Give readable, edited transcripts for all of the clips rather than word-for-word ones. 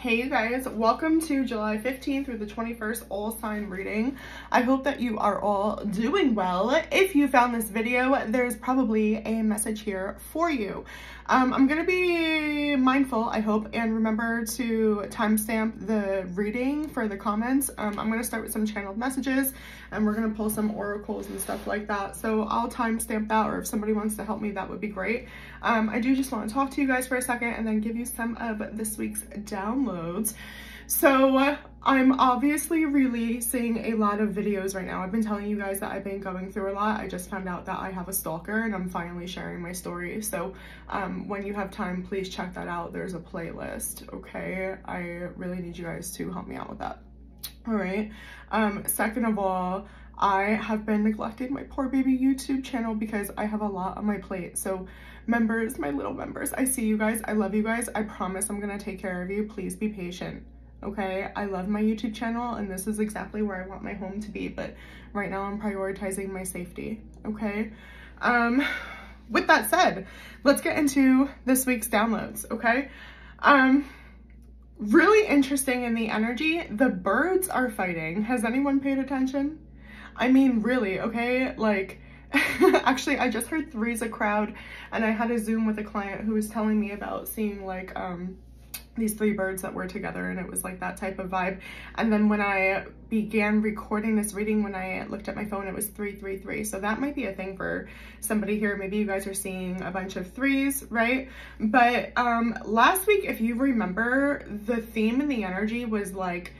Hey you guys, welcome to July 15th through the 21st all sign reading. I hope that you are all doing well. If you found this video, there's probably a message here for you. I'm gonna be mindful, I hope, and remember to timestamp the reading for the comments. I'm gonna start with some channeled messages and we're gonna pull some oracles and stuff like that. So I'll timestamp that, or if somebody wants to help me, that would be great. I do just want to talk to you guys for a second and then give you some of this week's downloads. So I'm obviously releasing a lot of videos right now. I've been telling you guys that I've been going through a lot. I just found out that I have a stalker and I'm finally sharing my story. So when you have time, please check that out. There's a playlist, okay? I really need you guys to help me out with that. All right. Second of all, I have been neglecting my poor baby YouTube channel because I have a lot on my plate. So members, my little members, I see you guys. I love you guys. I promise I'm gonna take care of you. Please be patient. Okay, I love my YouTube channel and this is exactly where I want my home to be, but right now I'm prioritizing my safety. Okay. With that said, let's get into this week's downloads. Okay. Really interesting in the energy. The birds are fighting. Has anyone paid attention? I mean, really, okay? Like, actually, I just heard three's a crowd, and I had a Zoom with a client who was telling me about seeing, like, these three birds that were together, and it was like that type of vibe. And then when I began recording this reading, when I looked at my phone, it was 333. So that might be a thing for somebody here. Maybe you guys are seeing a bunch of threes, right? But last week, if you remember, the theme and the energy was like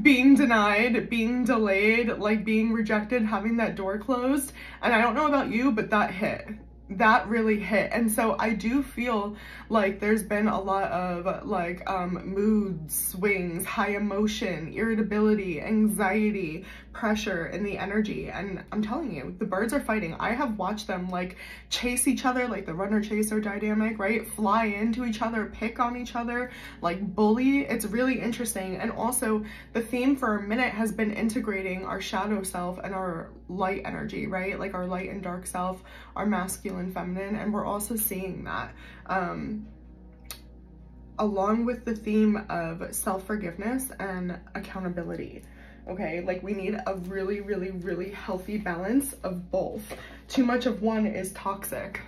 being denied, being delayed, like being rejected, having that door closed. And I don't know about you, but that hit. That really hit. And so I do feel like there's been a lot of like mood swings, high emotion, irritability, anxiety, pressure in the energy. And I'm telling you, the birds are fighting. I have watched them like chase each other, like the runner chaser dynamic, right? Fly into each other, pick on each other, like bully. It's really interesting. And also the theme for a minute has been integrating our shadow self and our light energy, right? Like our light and dark self, our masculine and feminine, and we're also seeing that along with the theme of self-forgiveness and accountability. Okay, like we need a really, really, really healthy balance of both. Too much of one is toxic.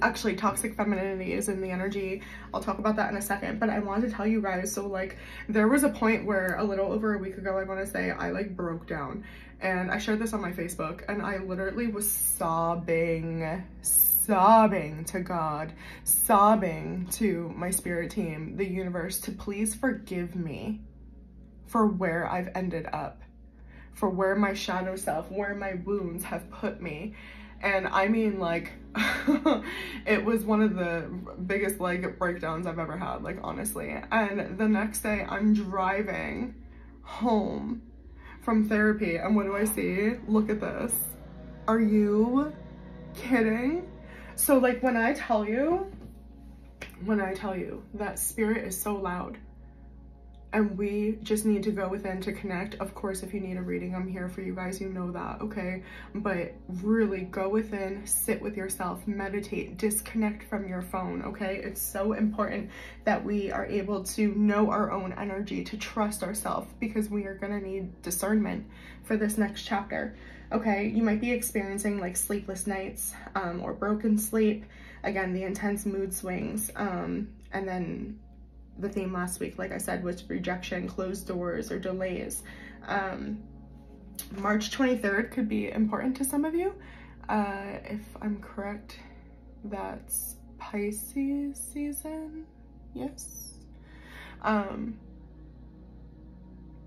Actually, toxic femininity is in the energy. I'll talk about that in a second, but I wanted to tell you guys, so like there was a point where a little over a week ago, I want to say, I like broke down, and I shared this on my Facebook, and I literally was sobbing to God, sobbing to my spirit team, the universe, to please forgive me for where I've ended up, for where my shadow self, where my wounds have put me. And I mean, like, it was one of the biggest like breakdowns I've ever had, like, honestly. And the next day I'm driving home from therapy, and what do I see? Look at this. Are you kidding? So like when I tell you that spirit is so loud and we just need to go within to connect. Of course, if you need a reading, I'm here for you guys, you know that, okay? But really go within, sit with yourself, meditate, disconnect from your phone, okay? It's so important that we are able to know our own energy, to trust ourselves, because we are gonna need discernment for this next chapter, okay? You might be experiencing like sleepless nights or broken sleep. Again, the intense mood swings, and then the theme last week, like I said, was rejection, closed doors, or delays. March 23rd could be important to some of you. If I'm correct, that's Pisces season. Yes. I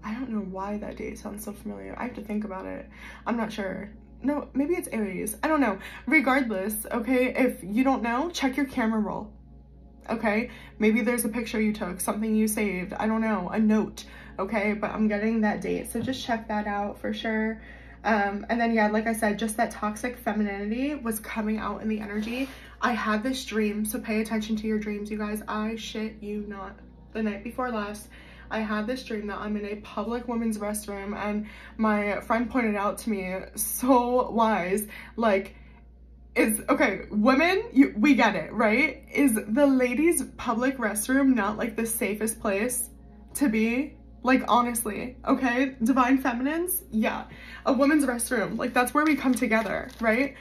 don't know why that date sounds so familiar. I have to think about it. I'm not sure. No, maybe it's Aries. I don't know. Regardless, okay, if you don't know, check your camera roll. Okay, maybe there's a picture you took, something you saved, I don't know, a note, okay? But I'm getting that date, so just check that out for sure. And then, yeah, like I said, just that toxic femininity was coming out in the energy. I had this dream, so pay attention to your dreams, you guys. I shit you not. The night before last, I had this dream that I'm in a public women's restroom, and my friend pointed out to me, so wise, like, is, okay, women, we get it, right? Is the ladies' public restroom not like the safest place to be? Like, honestly, okay? Divine feminines, yeah. A woman's restroom, like, that's where we come together, right?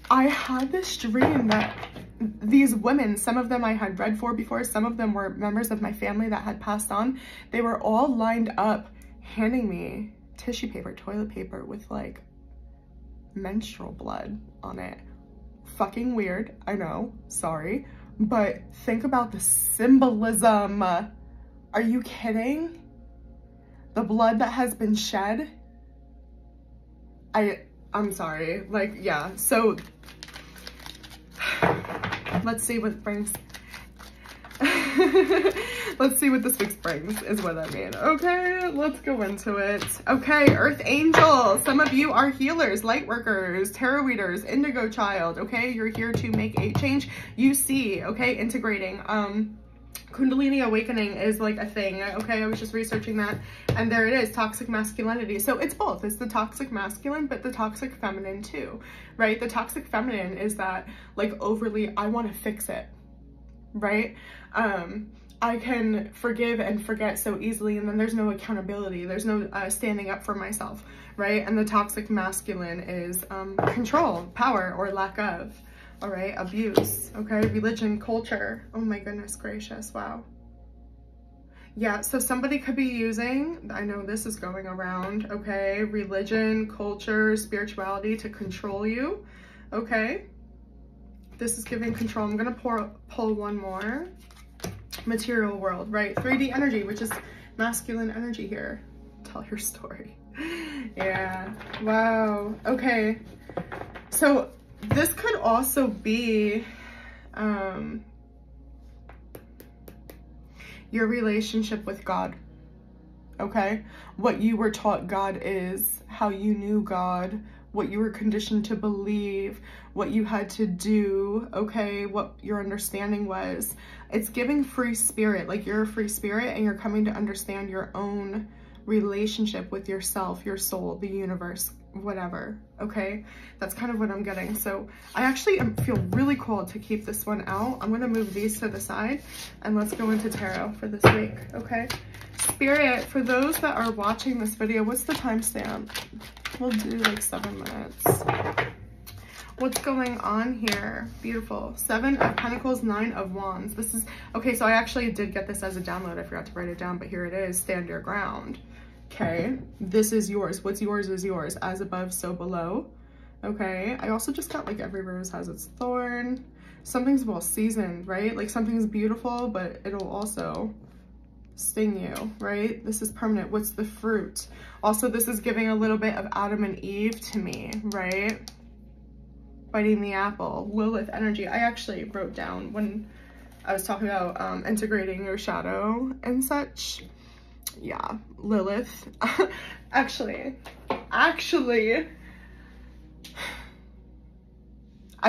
I had this dream that these women, some of them I had read for before, some of them were members of my family that had passed on. They were all lined up handing me tissue paper, toilet paper with like menstrual blood on it. Fucking weird, I know, sorry. But think about the symbolism. Are you kidding? The blood that has been shed. I'm sorry, like, yeah, so let's see what brings. Let's see what this week's brings is what I mean. Okay, let's go into it. Okay, Earth Angel. Some of you are healers, light workers, tarot readers, indigo child. Okay, you're here to make a change. You see, okay, integrating. Kundalini awakening is like a thing. Okay, I was just researching that, and there it is, toxic masculinity. So it's both. It's the toxic masculine, but the toxic feminine too, right? The toxic feminine is that like overly, I want to fix it, right? I can forgive and forget so easily, and then there's no accountability. There's no standing up for myself, right? And the toxic masculine is control, power, or lack of. All right, abuse, okay, religion, culture. Oh my goodness gracious, wow. Yeah, so somebody could be using, I know this is going around, okay, religion, culture, spirituality to control you, okay? This is giving control. I'm gonna pull one more. Material world, right? 3D energy, which is masculine energy here. Tell your story. Yeah, wow, okay. So this could also be your relationship with God, okay? What you were taught God is, how you knew God, what you were conditioned to believe, what you had to do, okay? What your understanding was. It's giving free spirit, like you're a free spirit and you're coming to understand your own relationship with yourself, your soul, the universe, whatever, okay? That's kind of what I'm getting. So I actually feel really called to keep this one out. I'm gonna move these to the side and let's go into tarot for this week, okay? Spirit, for those that are watching this video, what's the timestamp? We'll do like 7 minutes. What's going on here? Beautiful. 7 of Pentacles, 9 of Wands. This is, okay, so I actually did get this as a download. I forgot to write it down, but here it is. Stand your ground. Okay, this is yours. What's yours is yours. As above, so below. Okay, I also just got like every rose has its thorn. Something's well seasoned, right? Like something's beautiful, but it'll also sting you, right? This is permanent. What's the fruit? Also, this is giving a little bit of Adam and Eve to me, right? Biting the apple, Lilith energy. I actually wrote down when I was talking about integrating your shadow and such. Yeah, Lilith. actually, I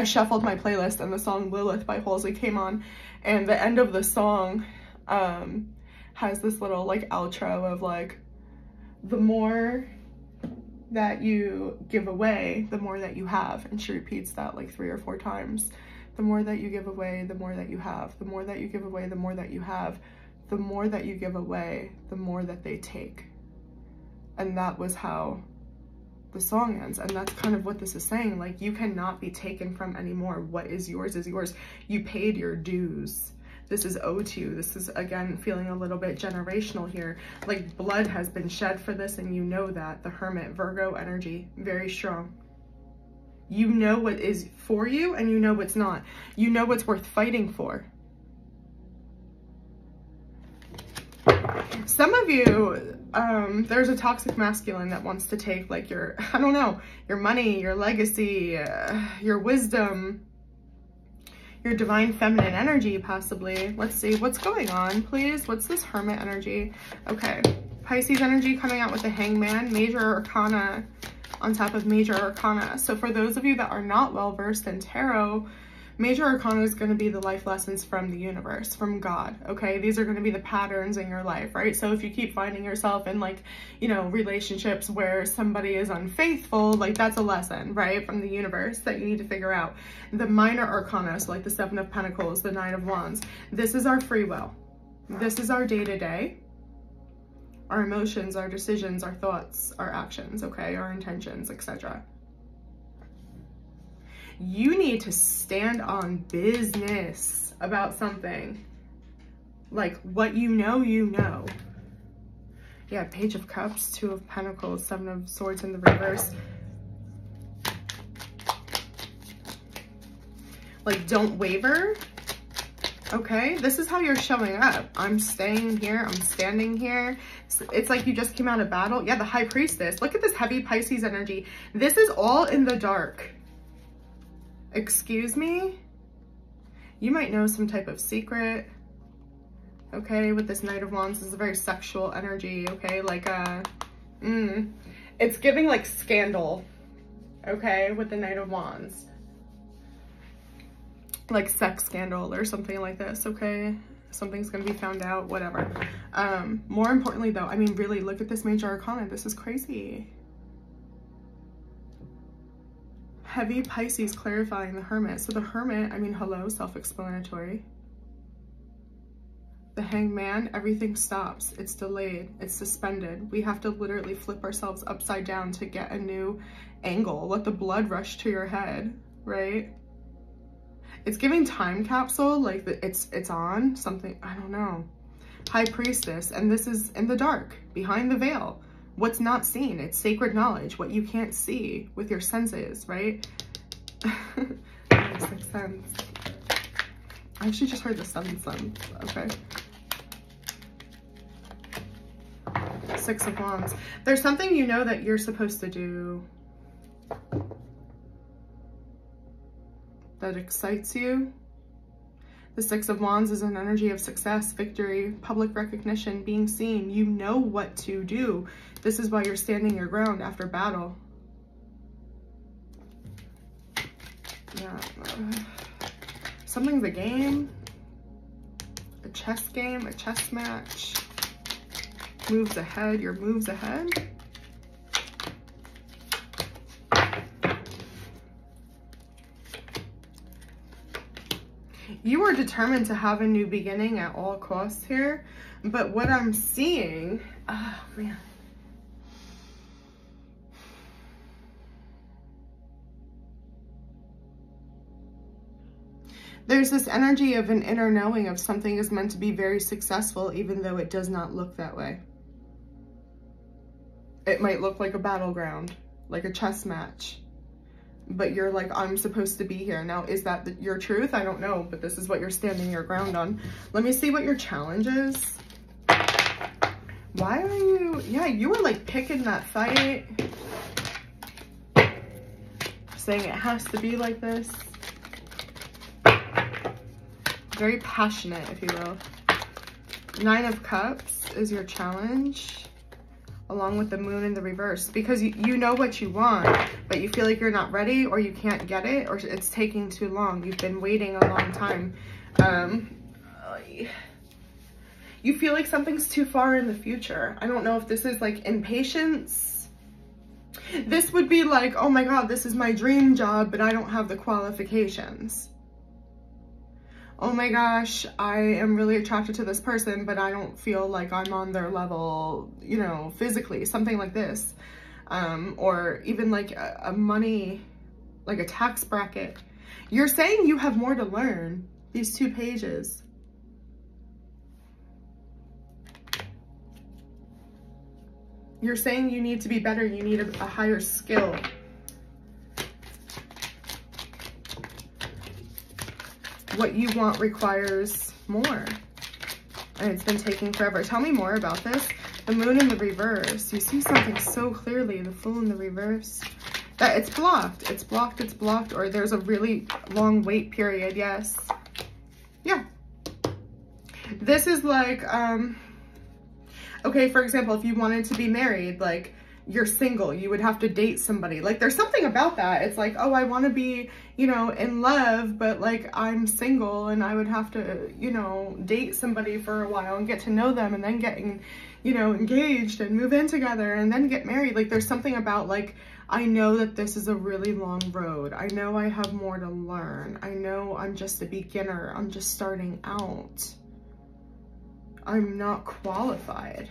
shuffled my playlist and the song Lilith by Halsey came on, and the end of the song has this little like outro of like, the more that you give away, the more that you have. And she repeats that like 3 or 4 times. The more that you give away, the more that you have. The more that you give away, the more that you have. The more that you give away, the more that they take. And that was how the song ends. And that's kind of what this is saying. Like, you cannot be taken from anymore. What is yours is yours. You paid your dues. This is owed to you. This is, again, feeling a little bit generational here. Like, blood has been shed for this, and you know that. The Hermit, Virgo energy, very strong. You know what is for you, and you know what's not. You know what's worth fighting for. Some of you, there's a toxic masculine that wants to take, like, your, I don't know, your money, your legacy, your wisdom, your divine feminine energy, possibly. Let's see what's going on, please. What's this Hermit energy? Okay, Pisces energy coming out with the Hangman, major arcana on top of major arcana. So for those of you that are not well versed in tarot, Major Arcana is going to be the life lessons from the universe, from God, okay? These are going to be the patterns in your life, right? So if you keep finding yourself in like, you know, relationships where somebody is unfaithful, like that's a lesson, right? From the universe that you need to figure out. The Minor Arcana, so like the Seven of Pentacles, the Nine of Wands, this is our free will. This is our day-to-day, our emotions, our decisions, our thoughts, our actions, okay? Our intentions, etc. You need to stand on business about something. Like what you know, you know. Yeah, Page of Cups, Two of Pentacles, Seven of Swords in the reverse. Like, don't waver. Okay, this is how you're showing up. I'm staying here, I'm standing here. It's like you just came out of battle. Yeah, the High Priestess. Look at this heavy Pisces energy. This is all in the dark. Excuse me? You might know some type of secret. Okay, with this Knight of Wands, this is a very sexual energy, okay? Like, it's giving like scandal, okay, with the Knight of Wands. Like sex scandal or something like this, okay? Something's gonna be found out, whatever. More importantly though, I mean, really, look at this Major Arcana. This is crazy. Heavy Pisces clarifying the Hermit. So the Hermit, I mean, hello, self-explanatory. The Hanged Man, everything stops. It's delayed. It's suspended. We have to literally flip ourselves upside down to get a new angle. Let the blood rush to your head, right? It's giving time capsule, like it's on something, I don't know. High Priestess, and this is in the dark, behind the veil. What's not seen, it's sacred knowledge, what you can't see with your senses, right? That makes no sense. I actually just heard the seventh sun, okay. Six of Wands. There's something you know that you're supposed to do that excites you. The Six of Wands is an energy of success, victory, public recognition, being seen. You know what to do. This is why you're standing your ground after battle. Yeah. Something's a game, a chess game, a chess match. Moves ahead, your moves ahead. You are determined to have a new beginning at all costs here, but what I'm seeing, oh man. There's this energy of an inner knowing of something is meant to be very successful, even though it does not look that way. It might look like a battleground, like a chess match. But you're like, I'm supposed to be here. Now, is that your truth? I don't know, but this is what you're standing your ground on. Let me see what your challenge is. Why are you, yeah, you were like picking that fight. Saying it has to be like this. Very passionate, if you will. Nine of Cups is your challenge. Along with the Moon in the reverse, because you know what you want, but you feel like you're not ready, or you can't get it, or it's taking too long. You've been waiting a long time. You feel like something's too far in the future. I don't know if this is like impatience. This would be like, oh my God, this is my dream job, but I don't have the qualifications. Oh my gosh, I am really attracted to this person, but I don't feel like I'm on their level, you know, physically, something like this. Or even like a money, like a tax bracket. You're saying you have more to learn, these two pages. You're saying you need to be better, you need a higher skill. What you want requires more, and it's been taking forever. Tell me more about this. The Moon in the reverse. You see something so clearly. The Fool in the reverse. That it's blocked. It's blocked. It's blocked. Or there's a really long wait period. Yes. Yeah. This is like, okay, for example, if you wanted to be married, like, you're single, you would have to date somebody. Like there's something about that. It's like, oh, I want to be, you know, in love, but like I'm single and I would have to, you know, date somebody for a while and get to know them and then getting, you know, engaged and move in together and then get married. Like there's something about like, I know that this is a really long road. I know I have more to learn. I know I'm just a beginner. I'm just starting out. I'm not qualified.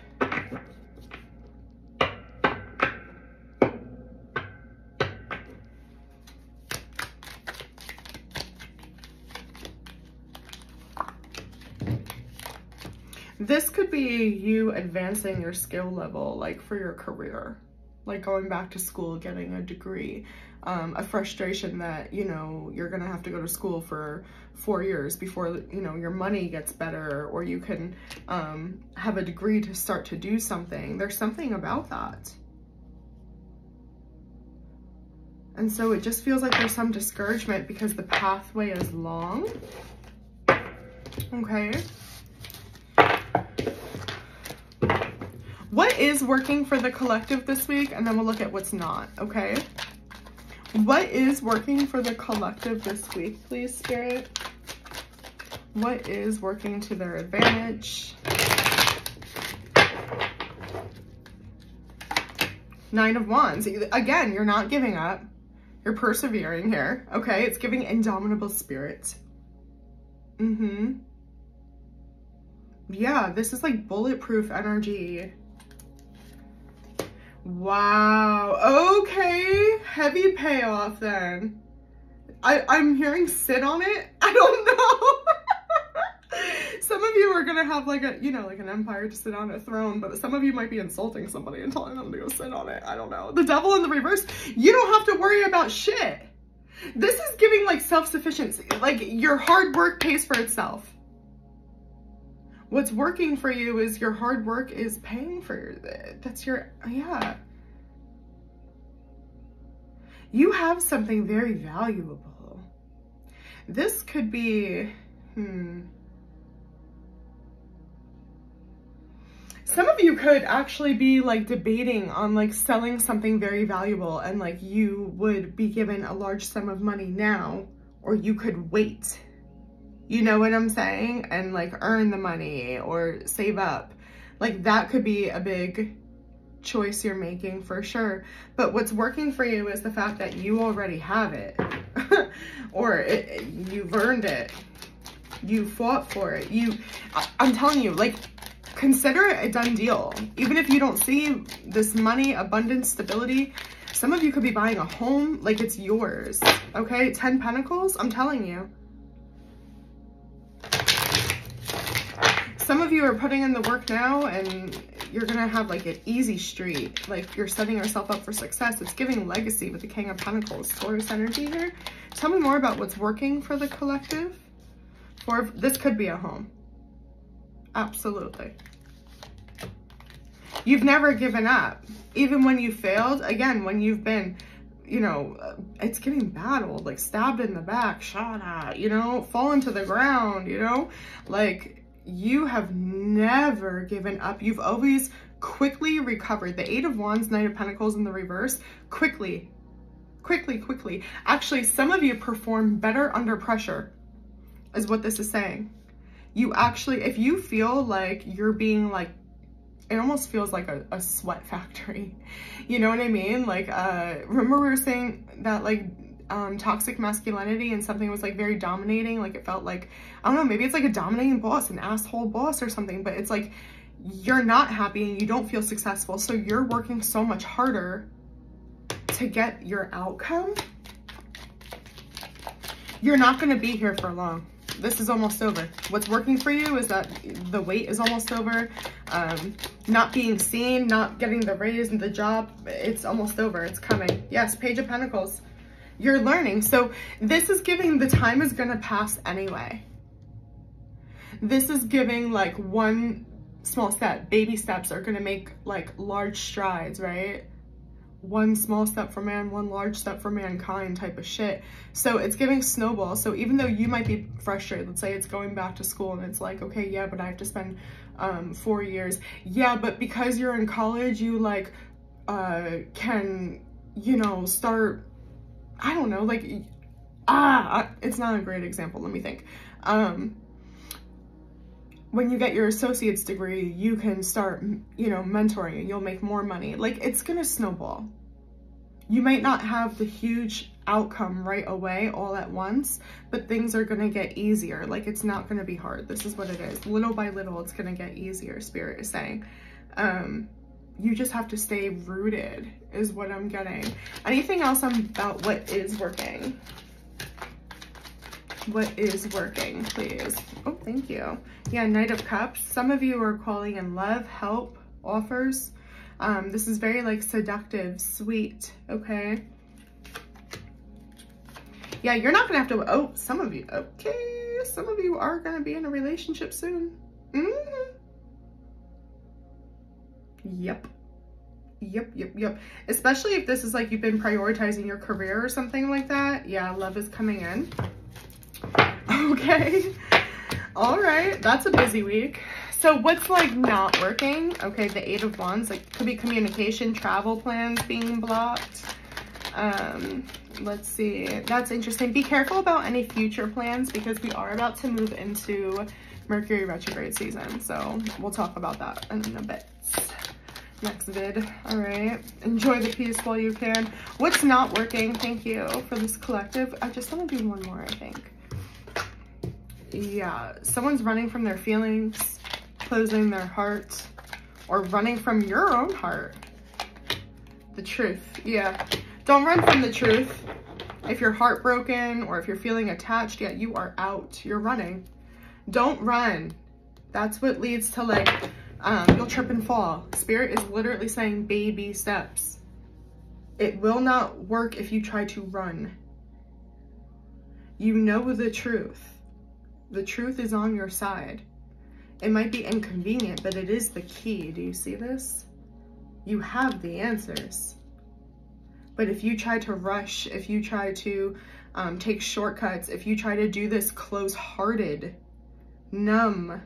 This could be you advancing your skill level, like for your career, like going back to school, getting a degree, a frustration that, you know, you're going to have to go to school for 4 years before, you know, your money gets better, or you can have a degree to start to do something. There's something about that. And so it just feels like there's some discouragement because the pathway is long. Okay. What is working for the collective this week? And then we'll look at what's not, okay? What is working for the collective this week, please, Spirit? What is working to their advantage? 9 of Wands. Again, you're not giving up. You're persevering here, okay? It's giving indomitable spirit. Yeah, this is like bulletproof energy. Wow, okay, heavy payoff then. I'm hearing sit on it. I don't know. Some of you are gonna have like a, you know, like an empire to sit on a throne, but some of you might be insulting somebody and telling them to go sit on it. I don't know. The devil in the reverse, you don't have to worry about shit. This is giving like self-sufficiency, like your hard work pays for itself. What's working for you is your hard work is paying for your, that's your, yeah. You have something very valuable. This could be, some of you could actually be like debating on like selling something very valuable, and like you would be given a large sum of money now, or you could wait. You know what I'm saying? And like earn the money or save up. Like that could be a big choice you're making for sure. But what's working for you is the fact that you already have it. Or you've earned it. You fought for it. I'm telling you, like, consider it a done deal. Even if you don't see this money, abundance, stability, some of you could be buying a home like it's yours. Okay? 10 Pentacles, I'm telling you. Some of you are putting in the work now and you're going to have like an easy street. Like you're setting yourself up for success. It's giving legacy with the King of Pentacles. Taurus energy here. Tell me more about what's working for the collective. Or this could be a home. Absolutely. You've never given up. Even when you failed, again, when you've been, you know, it's getting battled, like stabbed in the back, shot at, you know, fallen to the ground, you know, like you have never given up. You've always quickly recovered. The 8 of Wands, 9 of Pentacles in the reverse, quickly. Actually, some of you perform better under pressure, is what this is saying. You actually, if you feel like you're being like, it almost feels like a sweat factory. You know what I mean? Like, remember we were saying that like, toxic masculinity and something was like very dominating. Like it felt like, I don't know, maybe it's like a dominating boss, an asshole boss or something, but it's like, you're not happy and you don't feel successful. So you're working so much harder to get your outcome. You're not going to be here for long. This is almost over. What's working for you is that the wait is almost over. Not being seen, not getting the raise and the job, it's almost over. It's coming. Yes, Page of Pentacles. You're learning. So this is giving the time is going to pass anyway. This is giving like one small step. Baby steps are going to make like large strides, right? One small step for man, one large step for mankind type of shit. So it's giving snowball. So even though you might be frustrated, let's say it's going back to school and it's like, okay, yeah, but I have to spend 4 years. Yeah, but because you're in college, you like can, you know, start, I don't know, like, it's not a great example. Let me think. When you get your associate's degree, you can start, you know, mentoring and you'll make more money. Like, it's gonna snowball. You might not have the huge outcome right away all at once, but things are gonna get easier. Like, it's not gonna be hard. This is what it is. Little by little, it's gonna get easier, Spirit is saying. You just have to stay rooted is what I'm getting. Anything else about what is working? What is working, please? Oh, thank you. Yeah, Knight of Cups. Some of you are calling in love, help, offers. This is very like seductive, sweet, okay? Yeah, you're not gonna have to, oh, some of you, okay. Some of you are gonna be in a relationship soon. Yep. Especially if this is like you've been prioritizing your career or something like that. Yeah, love is coming in. Okay. All right, that's a busy week. So what's like not working? Okay, the Eight of Wands, like could be communication, travel plans being blocked. Let's see, that's interesting. Be careful about any future plans because we are about to move into Mercury retrograde season. So we'll talk about that in a bit. Next vid. All right, enjoy the peace while you can. What's not working? Thank you for this collective. I just want to do one more, I think. Yeah, someone's running from their feelings, closing their heart, or running from your own heart. The truth. Yeah, don't run from the truth. If you're heartbroken or if you're feeling attached, yeah, you are out. You're running. Don't run. That's what leads to like you'll trip and fall. Spirit is literally saying baby steps. It will not work if you try to run. You know the truth. The truth is on your side. It might be inconvenient, but it is the key. Do you see this? You have the answers. But if you try to rush, if you try to take shortcuts, if you try to do this close-hearted, numb,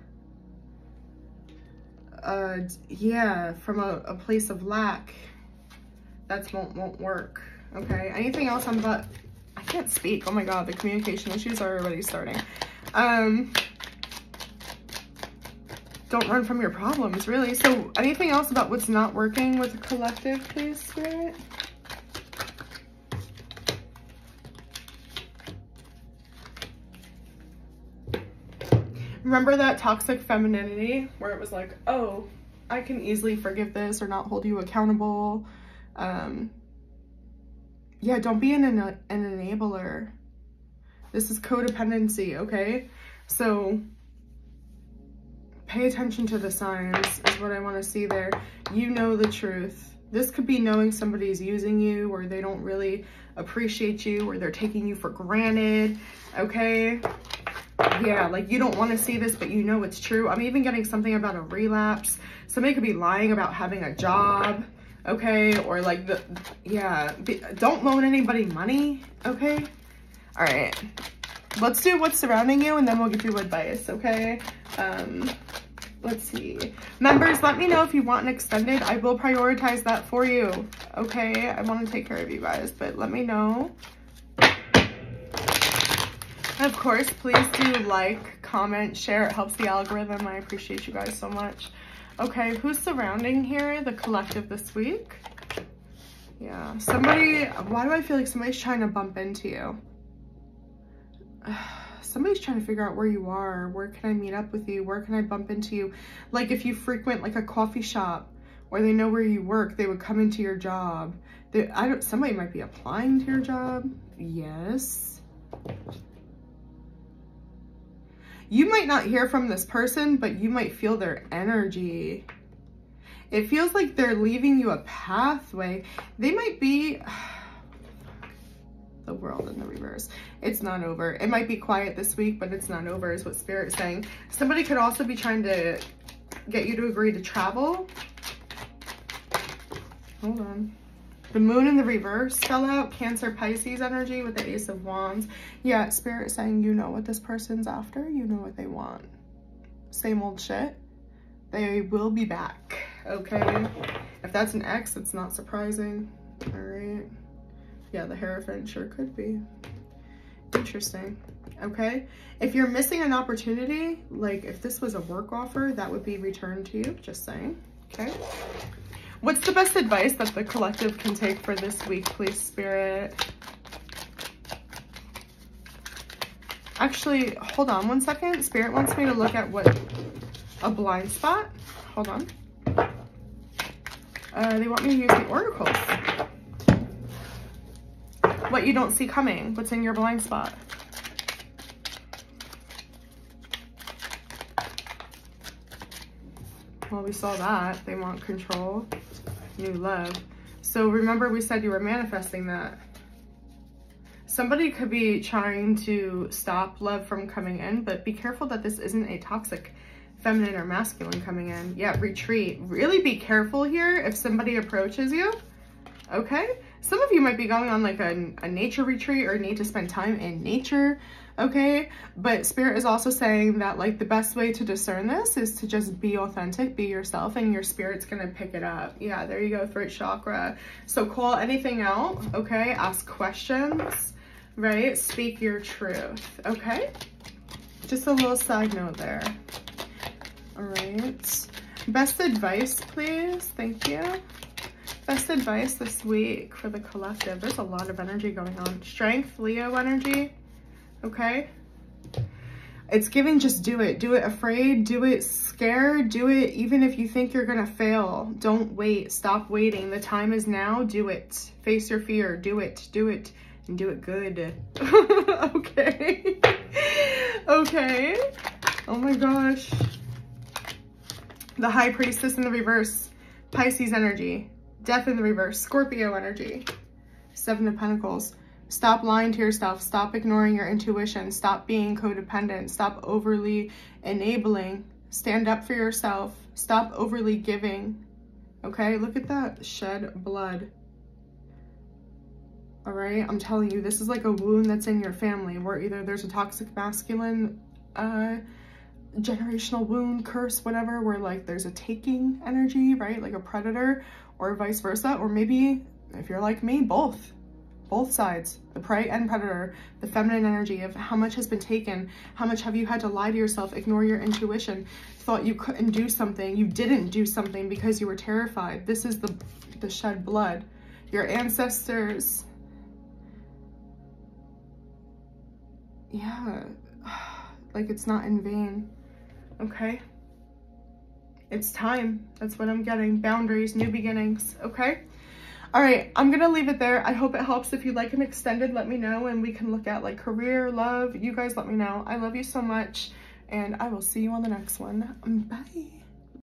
yeah, from a place of lack, that won't work. Okay, anything else on the, I can't speak. Oh my God, the communication issues are already starting. Don't run from your problems, really. So anything else about what's not working with the collective, please, Spirit? Remember that toxic femininity where it was like, oh, I can easily forgive this or not hold you accountable. Yeah, don't be an enabler. This is codependency, okay? So pay attention to the signs is what I want to see there. You know the truth. This could be knowing somebody's using you or they don't really appreciate you or they're taking you for granted, okay? Yeah, like you don't want to see this, but you know it's true. I'm even getting something about a relapse. Somebody could be lying about having a job, okay? Or like don't loan anybody money, okay? All right, let's do what's surrounding you and then we'll give you advice, okay? Let's see. Members, let me know if you want an extended. I will prioritize that for you, okay? I want to take care of you guys, but let me know. And of course, please do like, comment, share. It helps the algorithm. I appreciate you guys so much. Okay, who's surrounding here? The collective this week? Yeah, somebody, why do I feel like somebody's trying to bump into you? Somebody's trying to figure out where you are. Where can I meet up with you? Where can I bump into you? Like if you frequent like a coffee shop or they know where you work, they would come into your job. Somebody might be applying to your job. Yes. You might not hear from this person, but you might feel their energy. It feels like they're leaving you a pathway. They might be... The World in the reverse. It's not over. It might be quiet this week, but it's not over is what Spirit is saying. Somebody could also be trying to get you to agree to travel. Hold on. The Moon in the reverse fell out. Cancer, Pisces energy with the Ace of Wands. Yeah, Spirit is saying you know what this person's after. You know what they want. Same old shit. They will be back, okay? If that's an ex, it's not surprising. All right. Yeah, the Hierophant sure could be. Interesting. Okay. If you're missing an opportunity, like if this was a work offer, that would be returned to you. Just saying. Okay. What's the best advice that the collective can take for this week, please, Spirit? Actually, hold on one second. Spirit wants me to look at what a blind spot. Hold on. They want me to use the oracles. What you don't see coming. What's in your blind spot? Well, we saw that. They want control, new love. So remember we said you were manifesting that. Somebody could be trying to stop love from coming in, but be careful that this isn't a toxic feminine or masculine coming in. Yeah, retreat. Really be careful here if somebody approaches you, okay? Some of you might be going on like a nature retreat or need to spend time in nature, okay? But Spirit is also saying that like the best way to discern this is to just be authentic, be yourself, and your spirit's gonna pick it up. Yeah, there you go, throat chakra. So call anything out, okay? Ask questions, right? Speak your truth, okay? Just a little side note there. All right. Best advice, please. Thank you. Best advice this week for the collective. There's a lot of energy going on. Strength, Leo energy. Okay. It's giving just do it. Do it afraid. Do it scared. Do it even if you think you're going to fail. Don't wait. Stop waiting. The time is now. Do it. Face your fear. Do it. Do it. And do it good. Okay. Okay. Oh my gosh. The High Priestess in the reverse. Pisces energy. Death in the reverse. Scorpio energy. Seven of Pentacles. Stop lying to yourself. Stop ignoring your intuition. Stop being codependent. Stop overly enabling. Stand up for yourself. Stop overly giving. Okay, look at that. Shed blood. All right, I'm telling you, this is like a wound that's in your family where either there's a toxic masculine generational wound, curse, whatever, where like there's a taking energy, right? Like a predator, or vice versa. Or maybe if you're like me, both sides, the prey and predator, the feminine energy of how much has been taken, how much have you had to lie to yourself, ignore your intuition, thought you couldn't do something, you didn't do something because you were terrified. This is the shed blood. Your ancestors, yeah, like it's not in vain. Okay, it's time. That's what I'm getting. Boundaries, new beginnings. Okay. All right, I'm gonna leave it there. I hope it helps. If you'd like an extended, let me know, and we can look at like career, love. You guys let me know. I love you so much, and I will see you on the next one. Bye.